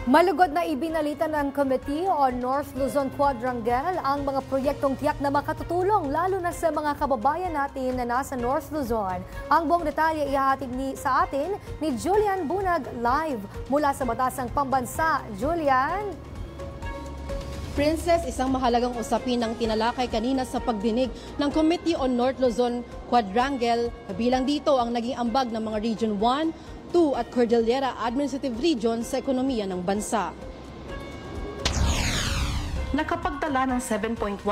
Malugod na ibinalita ng Committee on North Luzon Quadrangle ang mga proyektong tiyak na makatutulong lalo na sa mga kababayan natin na nasa North Luzon. Ang buong detalye ihahatid sa atin ni Julian Bunag live mula sa Batasang Pambansa. Julian? Princess, isang mahalagang usapin ang tinalakay kanina sa pagdinig ng Committee on North Luzon Quadrangle. Kabilang dito ang naging ambag ng mga Region 1, 2 at Cordillera Administrative Region sa ekonomiya ng bansa. Nakapagtala ng 7.1%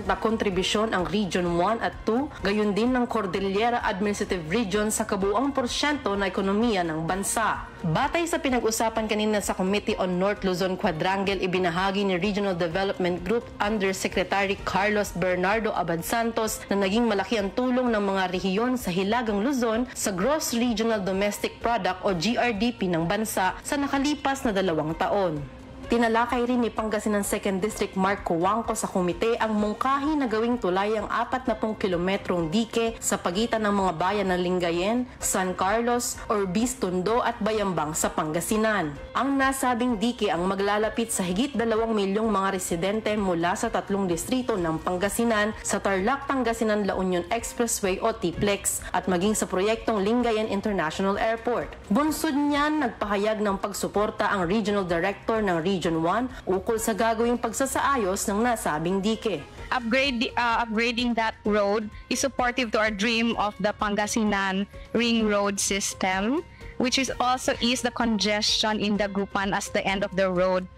na kontribusyon ang Region 1 at 2, gayon din ng Cordillera Administrative Region sa kabuuang porsyento na ekonomiya ng bansa. Batay sa pinag-usapan kanina sa Committee on North Luzon Quadrangle, ibinahagi ni Regional Development Group Undersecretary Carlos Bernardo Abad Santos na naging malaki ang tulong ng mga rehiyon sa Hilagang Luzon sa Gross Regional Domestic Product o GRDP ng bansa sa nakalipas na 2 taon. Tinalakay rin ni Pangasinan 2nd District Mark Coangco sa komite ang mungkahi na gawing tulay ang 40 kilometrong dike sa pagitan ng mga bayan ng Lingayen, San Carlos, Orbis, Tondo at Bayambang sa Pangasinan. Ang nasabing dike ang maglalapit sa higit 2 milyong mga residente mula sa 3 distrito ng Pangasinan sa Tarlac Pangasinan La Union Expressway o TPLEX at maging sa proyektong Lingayen International Airport. Bunsod niyan, nagpahayag ng pagsuporta ang Regional Director ng Region 1 ukol sa gagawing pagsasaayos ng nasabing dike. Upgrading that road is supportive to our dream of the Pangasinan Ring Road system, which is also ease the congestion in Dagupan as the end of the road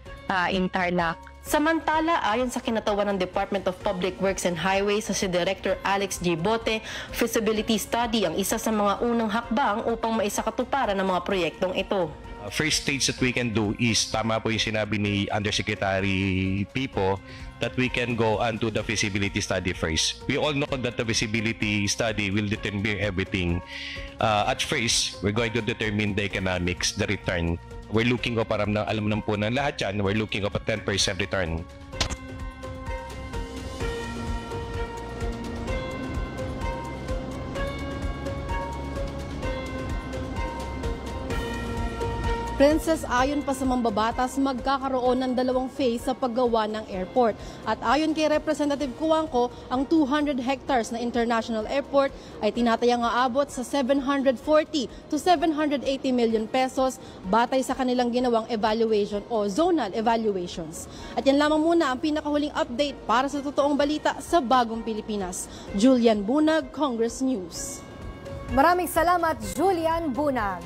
in Tarlac. Samantala, ayon sa kinatawan ng Department of Public Works and Highways sa si Director Alex G. Bote, feasibility study ang isa sa mga unang hakbang upang maisakatuparan ng mga proyektong ito. First stage that we can do is, tama po yung sinabi ni Undersecretary Pipo, that we can go onto the feasibility study first. We all know that the feasibility study will determine everything. At first, we're going to determine the economics, the return. We're looking up, alam na po ng lahat yan, we're looking up at 10% return. Princess, ayon pa sa mambabatas, magkakaroon ng 2 phase sa paggawa ng airport. At ayon kay Representative Coangco, ang 200 hectares na international airport ay tinatayang aabot sa 740 to 780 million pesos batay sa kanilang ginawang evaluation o zonal evaluations. At yan lamang muna ang pinakahuling update para sa totoong balita sa Bagong Pilipinas. Julian Bunag, Congress News. Maraming salamat, Julian Bunag.